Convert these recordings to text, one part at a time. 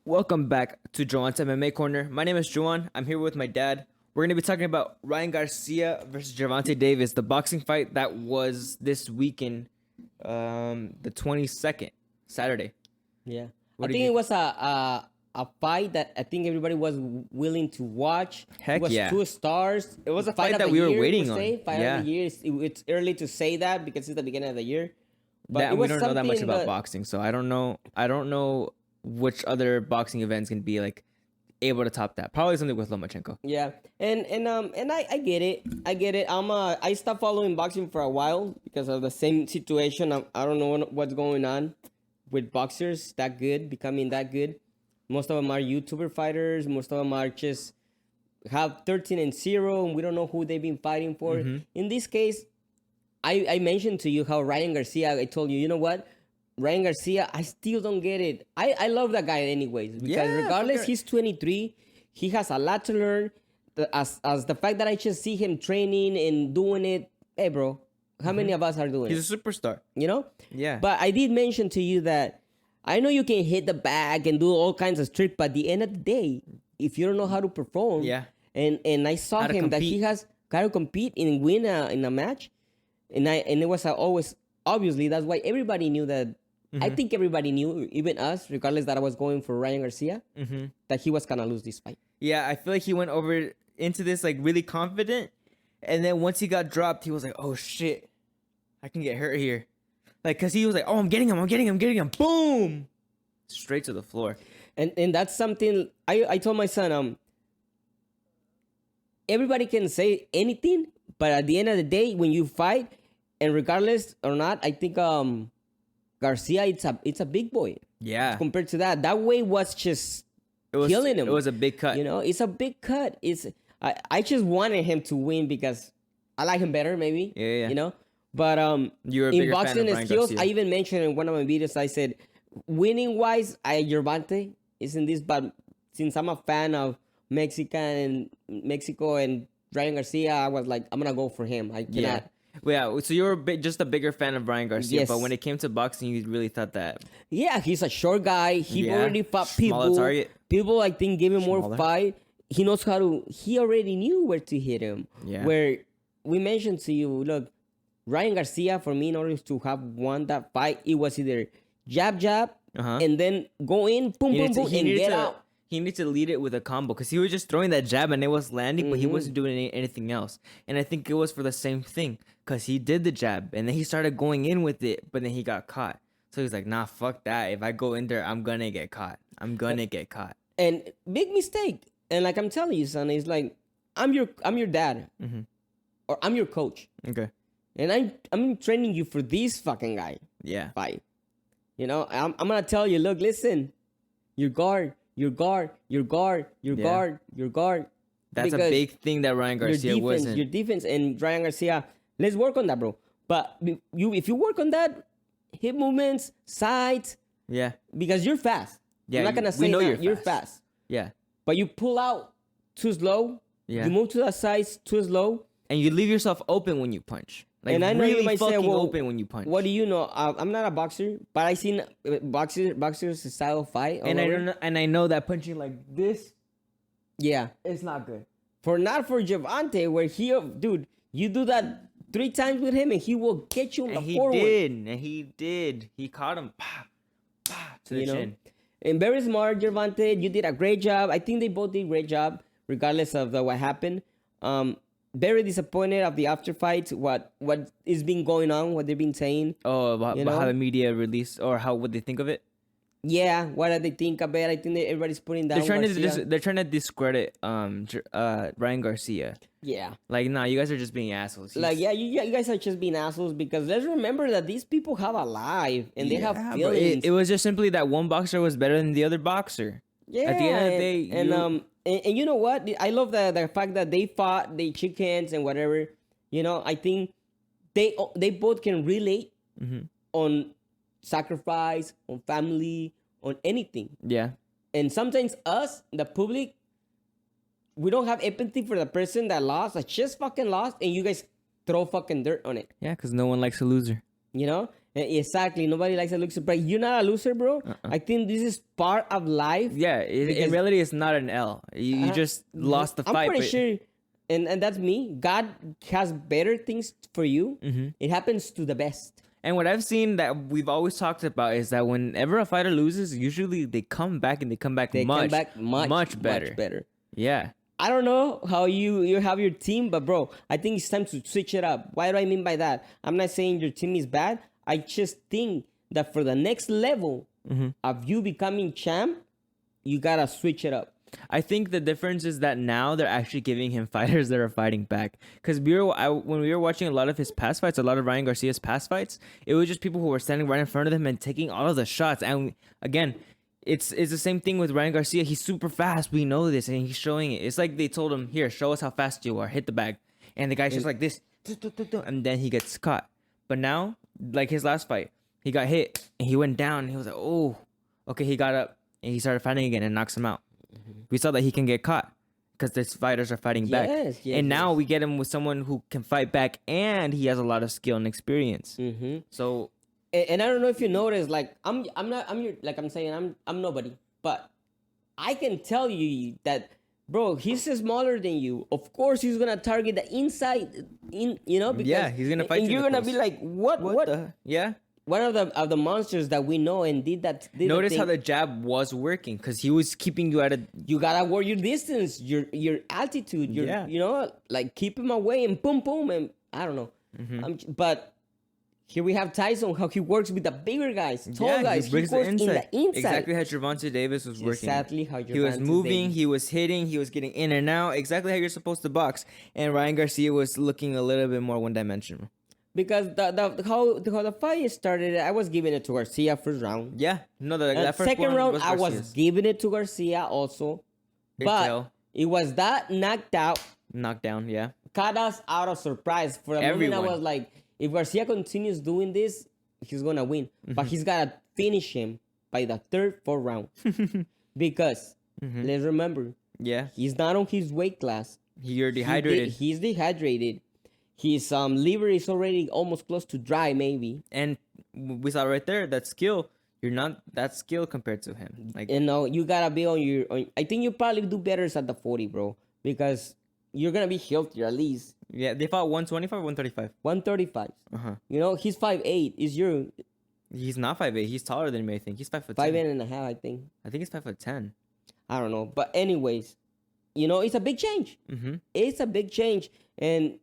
Welcome back to Gervonta MMA Corner. My name is Juan. I'm here with my dad. We're going to be talking about Ryan Garcia versus Gervonta Davis, the boxing fight that was this weekend, the 22nd, Saturday. Yeah, What I did think you- it was a fight that I think everybody was willing to watch. Heck it was yeah. 2 stars. It was a Fight fight of that the we were year, waiting per se. on. Fight Yeah. of the year. It's early to say that because it's the beginning of the year. But it We was don't know that much something about that- boxing, so I don't know which other boxing events can be like able to top that. Probably something with Lomachenko. Yeah, and I get it. I get it. I stopped following boxing for a while because of the same situation. I don't know what's going on with boxers becoming that good. Most of them are YouTuber fighters. Most of them are just have 13-0, and we don't know who they've been fighting for. In this case, I mentioned to you how Ryan Garcia. I told you, you know what? Ryan Garcia, I still don't get it. I love that guy anyways because Yeah, regardless, fucker. he's 23. He has a lot to learn. As the fact that I just see him training and doing it, hey bro, how many of us are doing it? He's a superstar. You know? Yeah. But I did mention to you that I know you can hit the bag and do all kinds of tricks, but at the end of the day, if you don't know how to perform, Yeah. and I saw How to him that he compete. has got to compete and win in a match, and it was always obviously that's why everybody knew that. I think everybody knew, even us, regardless that I was going for Ryan Garcia, that he was gonna lose this fight. Yeah, I feel like he went over into this like really confident, and then once he got dropped, he was like, "Oh shit, I can get hurt here," like because he was like, "Oh, I'm getting him, boom, straight to the floor." And that's something I told my son, everybody can say anything, but at the end of the day, when you fight, and regardless or not, I think Garcia, it's a big boy Yeah, compared to that. That way was just it was killing him. It was a big cut. You know, it's a big cut. I just wanted him to win because I like him better, maybe. Yeah. You know, but You're a in bigger fan boxing of Ryan skills, Garcia. I even mentioned in one of my videos, I said, winning wise, Gervonta isn't this, but since I'm a fan of Mexico and Ryan Garcia, I was like, I'm gonna go for him. I cannot. Yeah. Well, yeah, so you're just a bigger fan of Ryan Garcia, Yes. but when it came to boxing, you really thought that. Yeah, he's a short guy. He Yeah. already fought Smaller people. target. People, I think, gave him more Smaller. fight. He knows how to. He already knew where to hit him. Yeah. Where we mentioned to you, look, Ryan Garcia, for me, in order to have won that fight, it was either jab, Uh-huh. and then go in, boom, boom, boom, and get out. He needed to lead it with a combo because he was just throwing that jab and it was landing, but he Mm-hmm. wasn't doing anything else. And I think it was for the same thing because he did the jab and then he started going in with it, but then he got caught. So he's like, nah, fuck that. If I go in there, I'm gonna get caught. I'm gonna get caught. And big mistake. And like I'm telling you, son, it's like I'm your dad, or I'm your coach, Okay. and I'm training you for this fucking guy. Yeah. Fight. You know, I'm gonna tell you, look, listen, your guard. Yeah. That's a Because big thing that Ryan Garcia wasn't. your defense, and Ryan Garcia, let's work on that, bro. But if you work on that, hip movements, sides, Yeah. because you're fast. Yeah, I'm not gonna we say know that. you're You're fast. fast, Yeah. but you pull out too slow. Yeah. You move to the sides too slow. And you leave yourself open when you punch. Like And I know really you might say, fucking well, open when you punch. What do you know? I'm not a boxer, but I seen boxers style fight. all and I over. don't know, and I know that punching like this, Yeah. it's not good. Not for Gervonta, where dude, you do that 3 times with him and he will get you on And the he forward. did. He caught him. Pah, pah, to the You know? chin. And very smart, Gervonta. You did a great job. I think they both did a great job, regardless of what happened. Very disappointed of the after fight. What is been going on? What they've been saying? Oh, about You how know? the media released or how would they think of it? Yeah, what do they think of it? I think that everybody's putting down. They're trying to discredit Ryan Garcia. Yeah. Like, nah, you guys are just being assholes. Like, yeah, you guys are just being assholes because let's remember that these people have a life and they have but feelings. it was just simply that one boxer was better than the other boxer. Yeah, At the end of the day, and you know what? I love the fact that they fought, they shook hands and whatever. You know, I think they both can relate on sacrifice, on family, on anything. Yeah. And sometimes us, the public, we don't have empathy for the person that lost, that just fucking lost, and you guys throw fucking dirt on it. Yeah, because no one likes a loser. You know? Exactly. Nobody likes a loser, but you're not a loser, bro. I think this is part of life. Yeah, in Because- reality, it's not an L. You just lost the I'm fight. pretty but- sure, and that's me. God has better things for you. Mm-hmm. It happens to the best. And what I've seen that we've always talked about is that whenever a fighter loses, usually they come back and they come back They much, come back much better. much better. Yeah. I don't know how you have your team, but bro, I think it's time to switch it up. Why do I mean by that? I'm not saying your team is bad. I just think that for the next level of you becoming champ, you gotta switch it up. I think the difference is that now they're actually giving him fighters that are fighting back. Because when we were watching a lot of his past fights, a lot of Ryan Garcia's past fights, it was just people who were standing right in front of him and taking all of the shots. And again, it's the same thing with Ryan Garcia. He's super fast. We know this, and he's showing it. It's like they told him, "Here, show us how fast you are. Hit the bag," and the guy's just like this, and then he gets caught. But now, like his last fight, he got hit and he went down. And he was like, "Oh, okay." He got up and he started fighting again and knocks him out. We saw that he can get caught because these fighters are fighting back. Yes, And now we get him with someone who can fight back and he has a lot of skill and experience. So And I don't know if you noticed, like I'm nobody, but I can tell you that, bro, he's smaller than you. Of course, he's gonna target the inside, because yeah, he's gonna fight and you you're in the gonna be post. like, what? Yeah. One of the monsters that we know and did that. Notice how the jab was working because he was keeping you at a. You gotta work your distance, your altitude, like keep him away and boom, boom, and I don't know. But here we have Tyson, how he works with the bigger guys, tall guys. He brings works the inside. in the inside. Exactly how Gervonta Davis was working. Exactly how he was Gervonta moving, Davis. he was hitting, he was getting in and out. Exactly how you're supposed to box. And Ryan Garcia was looking a little bit more one-dimensional. Because how the fight started, I was giving it to Garcia first round. Yeah, no, that first Second one round, was I was Garcia's. giving it to Garcia also. Big But tail. it was that knocked out, Knockdown, yeah. caught us out of surprise. For a moment, I Everyone. was like, if Garcia continues doing this, he's gonna win. But he's gotta finish him by the third, fourth round. Because let's remember, Yeah, he's not on his weight class. you're dehydrated. He's dehydrated. His liver is already almost close to dry, maybe. And we saw right there that skill. You're not that skilled compared to him. Like, You gotta be on your. I think you probably do better at the 40, bro, because you're gonna be healthier at least. yeah, they fought 125 or 135. 135. Uh-huh. He's 5'8". Is your He's not 5'8". He's taller than me, I think. He's 5'10". 5'8 and a half, I think. I think he's 5'10". I don't know, but anyways, it's a big change. It's a big change, and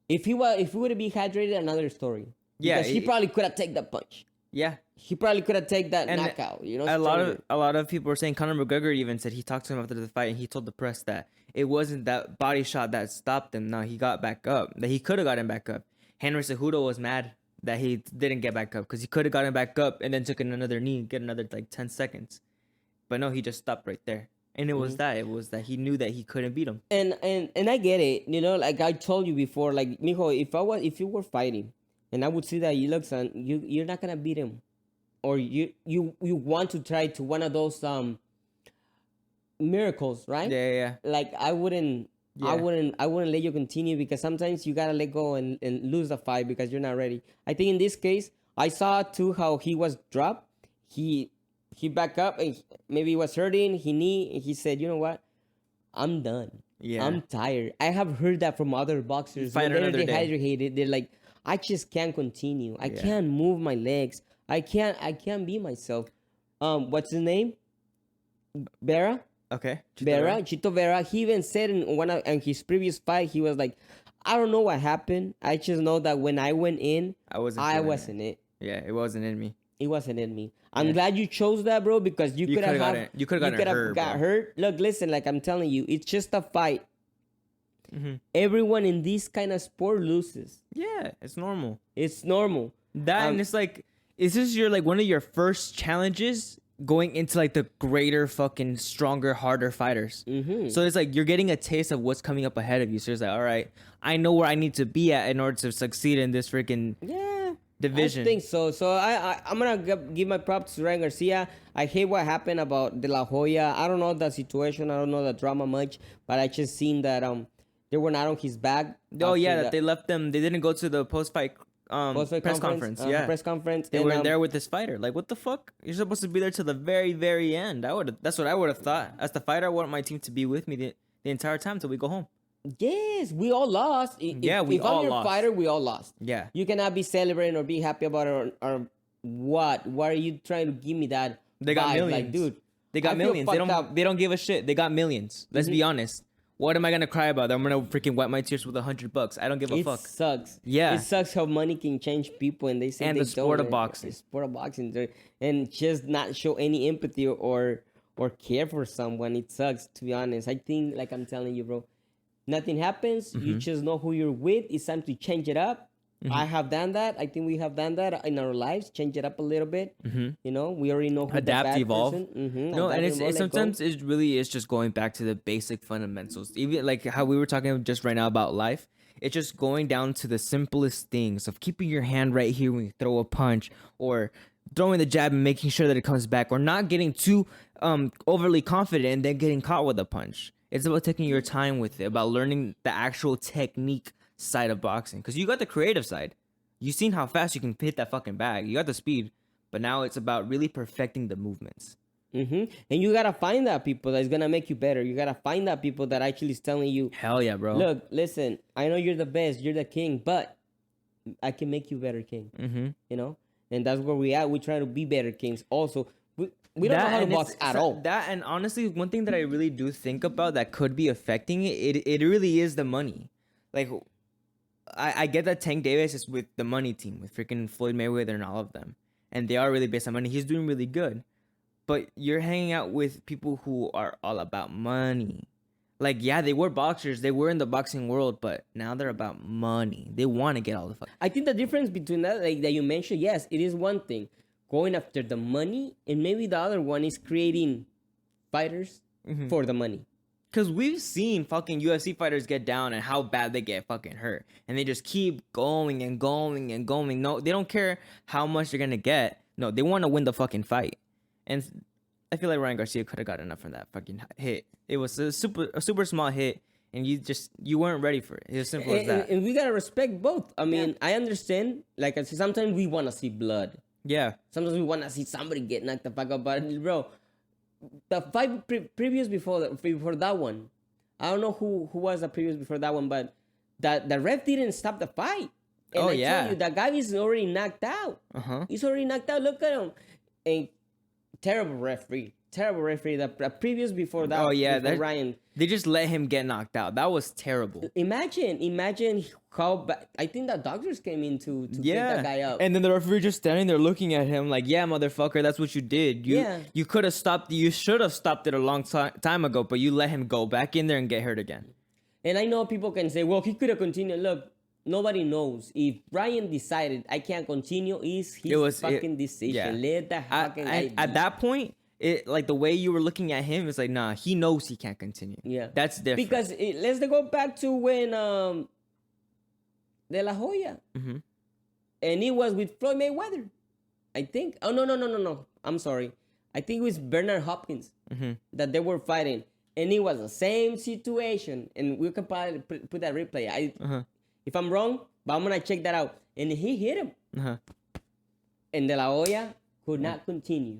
if he would have been hydrated, another story. Yeah, Because he probably could have taken that punch. Yeah. He probably could have taken that And knockout. A lot of people were saying Conor McGregor even said he talked to him after the fight and he told the press that it wasn't that body shot that stopped him. No, he got back up. That he could have gotten back up. Henry Cejudo was mad that he didn't get back up because he could have gotten back up and then took another knee, get another like 10 seconds. But no, he just stopped right there. And it was that. It was that he knew that he couldn't beat him. And I get it. Like I told you before, like, mijo, if you were fighting and I would see that you look, son, you're not gonna beat him. Or you want to try to one of those miracles, right? Yeah. Like I wouldn't let you continue, because sometimes you gotta let go and lose the fight because you're not ready. I think in this case, I saw too how he was dropped. He back up and maybe he was hurting. He said, you know what? I'm done. Yeah. I'm tired. I have heard that from other boxers. Fight When they're another day. dehydrated, they're like, I just can't continue. I can't move my legs. I can't be myself. What's his name? Vera? Okay. Chito Vera. He even said in his previous fight, he was like, I don't know what happened. I just know that when I went in, I wasn't it. Yeah, it wasn't in me. It wasn't in me. I'm glad you chose that, bro, because you could have got hurt. Look, listen, like I'm telling you, it's just a fight. Everyone in this kind of sport loses. Yeah, it's normal. It's normal. And it's like, is this one of your first challenges going into like the greater, fucking stronger, harder fighters? So it's like you're getting a taste of what's coming up ahead of you. So it's like, all right, I know where I need to be at in order to succeed in this freaking division. I think so. So I'm gonna give my props to Ryan Garcia. I hate what happened about De La Hoya. I don't know the situation. I don't know the drama much, but I just seen that they were not on his back. Oh yeah, that they left them. They didn't go to the post-fight Post-fight press conference. Yeah, press conference. they and, were there with this fighter. Like, what the fuck? You're supposed to be there till the very, very end. That's what I would have thought. As the fighter, I want my team to be with me the entire time till we go home. Yes, we all lost. Yeah, we if all I'm your lost. fighter, we all lost. Yeah. You cannot be celebrating or be happy about it or what? Why are you trying to give me that? They got vibe? millions. Like, dude, They got I feel millions. fucked up. They don't give a shit. They got millions. Let's be honest. What am I gonna cry about? I'm gonna freaking wipe my tears with $100. I don't give a It fuck. sucks. Yeah. It sucks how money can change people, and they say And they the sport don't, of boxing. The sport of boxing, and just not show any empathy or care for someone. It sucks, to be honest. I think, like I'm telling you, bro, nothing happens. You just know who you're with. It's time to change it up. I have done that. I think we have done that in our lives. Change it up a little bit. You know, we already know who Adapt, the bad evolve. person. No, and adapt, evolve, let go. sometimes it really is just going back to the basic fundamentals. Even like how we were talking just right now about life. It's just going down to the simplest things of keeping your hand right here when you throw a punch, or throwing the jab and making sure that it comes back, or not getting too overly confident and then getting caught with a punch. It's about taking your time with it, about learning the actual technique side of boxing, because you got the creative side. You've seen how fast you can hit that fucking bag. You got the speed, but now it's about really perfecting the movements. And you gotta find that people that's gonna make you better. You gotta find that people that actually is telling you, Hell yeah, bro. look, listen, I know you're the best, you're the king, but I can make you better king. You know, and that's where we at. We try to be better kings. Also, we don't know how to box at all. That, and honestly, one thing that I really do think about that could be affecting it really is the money. Like, I get that Tank Davis is with the money team, with freaking Floyd Mayweather and all of them. And they are really based on money. He's doing really good. But you're hanging out with people who are all about money. Like, yeah, they were boxers. They were in the boxing world, but now they're about money. They want to get all the fuck. I think the difference between that, like that you mentioned, yes, it is one thing. Going after the money, and maybe the other one is creating fighters for the money. Because we've seen fucking UFC fighters get down and how bad they get fucking hurt. And they just keep going and going and going. No, they don't care how much they're going to get. No, they want to win the fucking fight. And I feel like Ryan Garcia could have got enough from that fucking hit. It was a super small hit. And you weren't ready for it. It's as simple as that. And we got to respect both. I mean, I understand. Like I said, sometimes we want to see blood. Yeah. Sometimes we want to see somebody get knocked the fuck out. But, bro, the fight previous before that one, I don't know who was the previous before that one, but the ref didn't stop the fight. And I told you, that guy is already knocked out. He's already knocked out. Look at him. And terrible referee. The previous before that. Oh yeah, Ryan. They just let him get knocked out. That was terrible. Imagine how bad. I think the doctors came in to pick that guy up. And then the referee just standing there looking at him like, yeah, motherfucker, that's what you did. You could have stopped. You should have stopped it a long time ago, but you let him go back in there and get hurt again. And I know people can say, well, he could have continued. Look, nobody knows. If Ryan decided I can't continue, it's his fucking decision. Yeah. Let the fucking guy be. At that point, like the way you were looking at him, it's like, nah, he knows he can't continue. Yeah, that's different. Because let's go back to when De La Hoya, and it was with Floyd Mayweather, I think. Oh no! I'm sorry. I think it was Bernard Hopkins that they were fighting, and it was the same situation. And we can probably put that replay. If I'm wrong, but I'm gonna check that out. And he hit him, and De La Hoya could not continue.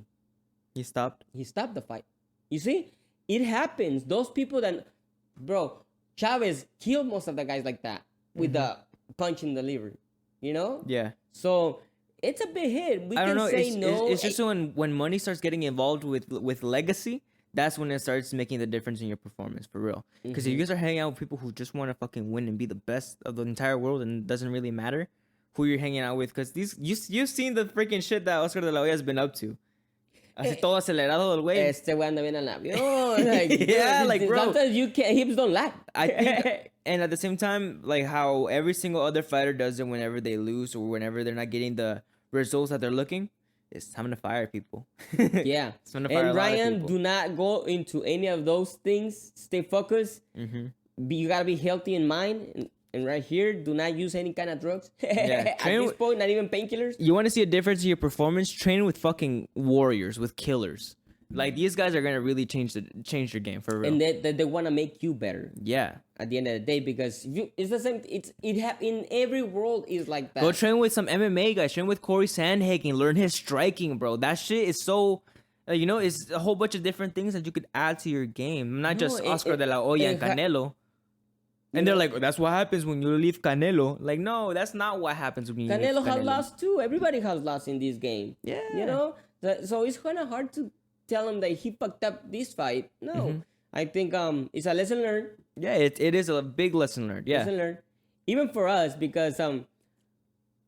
He stopped the fight. You see, it happens. Those people that, bro, Chavez killed most of the guys like that with the punch in the liver. You know? Yeah. So it's a big hit. We I don't can know. say no. It's just when money starts getting involved with legacy, that's when it starts making the difference in your performance for real. Because if you guys are hanging out with people who just want to fucking win and be the best of the entire world, and it doesn't really matter who you're hanging out with, because you've seen the freaking shit that Oscar De La Hoya has been up to. Así todo acelerado del güey. Este güey anda bien al avión. Like, yeah, like, bro. Sometimes hips don't lie. I think, and at the same time, like how every single other fighter does it whenever they lose or whenever they're not getting the results that they're looking, it's time to fire people. Yeah. It's time to fire and a lot Ryan, of people. do not go into any of those things. Stay focused. You gotta be healthy in mind. And right here, do not use any kind of drugs. Yeah. At this point, not even painkillers. You want to see a difference in your performance? Train with fucking warriors, with killers. Like these guys are gonna really change their game for real. And they want to make you better Yeah. at the end of the day, because it's the same. In every world is like that. Go train with some MMA guys. Train with Corey Sandhagen. Learn his striking, bro. That shit is so. It's a whole bunch of different things that you could add to your game. Not just Oscar de la Hoya and Canelo. And they're like, that's what happens when you leave Canelo. Like, no, that's not what happens when you leave Canelo. Canelo has lost too. Everybody has lost in this game. Yeah. You know? So it's kind of hard to tell him that he fucked up this fight. No. I think it's a lesson learned. Yeah, it is a big lesson learned. Yeah. Lesson learned. Even for us, because I'm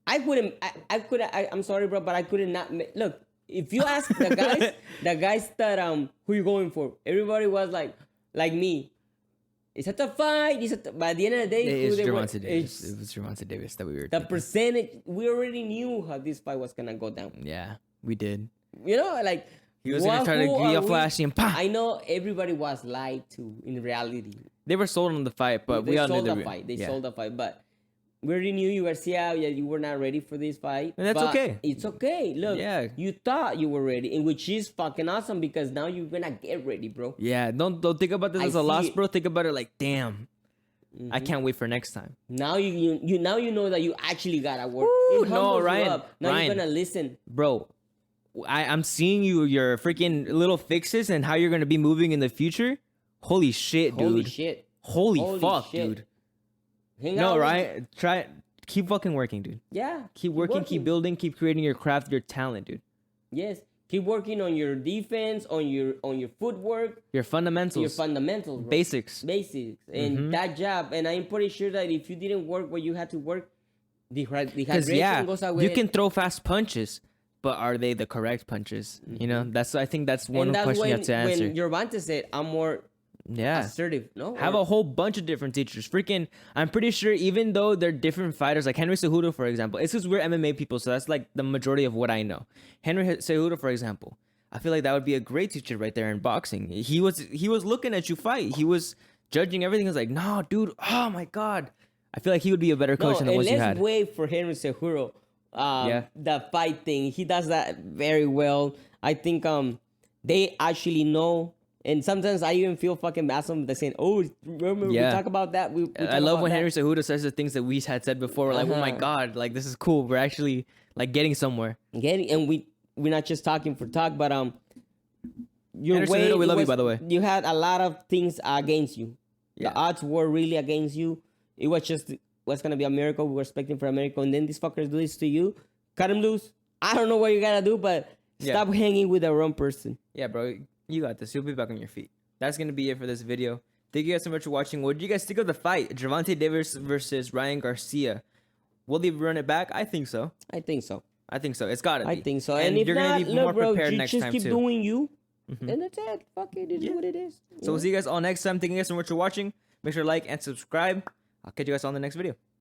sorry, bro, but I couldn't not look. If you ask the guys that who you going for, everybody was like me. It's a tough fight. By the end of the day, It was Gervonta Davis that we were. The percentage, we already knew how this fight was gonna go down. Yeah, we did. You know, like he was gonna try to be a flashy and pop. I know everybody was lied to in reality. They were sold on the fight, but we all knew the fight. They sold the fight, but we already knew you, Garcia. Yeah, you were not ready for this fight. And that's okay. It's okay. Look, you thought you were ready, and which is fucking awesome, because now you're gonna get ready, bro. Yeah, don't think about this as a loss, bro. Think about it like, damn, I can't wait for next time. Now you know that you actually gotta work. No, Ryan. Now you're gonna listen, bro. I'm seeing your freaking little fixes and how you're gonna be moving in the future. Holy shit, dude. Holy fuck, dude. No, right? Keep fucking working, dude. Yeah. Keep working, keep building, keep creating your craft, your talent, dude. Yes. Keep working on your defense, on your footwork. Your fundamentals. Bro. Basics. And that jab. And I'm pretty sure that if you didn't work what you had to work, the hydration goes away. You can throw fast punches, but are they the correct punches? You know, I think that's one question you have to answer. When Gervonta said, I'm more assertive, no? Have a whole bunch of different teachers. Freaking, I'm pretty sure even though they're different fighters, like Henry Cejudo, for example, it's because we're MMA people, so that's like the majority of what I know. Henry Cejudo, for example, I feel like that would be a great teacher right there in boxing. He was looking at you fight. He was judging everything. He was like, no, dude, oh my God. I feel like he would be a better coach than the ones you had. Let's wait for Henry Cejudo. The fight thing, he does that very well. I think they actually know. And sometimes I even feel fucking bad. They're saying, "Oh, remember we talk about that." I love when Henry Cejudo says the things that we had said before. We're like, "Oh my God, like this is cool. We're actually like getting somewhere." And we're not just talking for talk, but Henry Cejudo, we love you, by the way. You had a lot of things against you. Yeah. The odds were really against you. It was just what's gonna be a miracle. We were expecting for a miracle, and then these fuckers do this to you. Cut him loose. I don't know what you gotta do, but stop hanging with the wrong person. Yeah, bro. You got this. You'll be back on your feet. That's going to be it for this video. Thank you guys so much for watching. What did you guys think of the fight? Gervonta Davis versus Ryan Garcia. Will they run it back? I think so. I think so. It's got to be. I think so. And if you're going to be more prepared next time, too. Just keep doing you. And that's it. Fuck it. It is what it is. So we'll see you guys all next time. Thank you guys so much for watching. Make sure to like and subscribe. I'll catch you guys on the next video.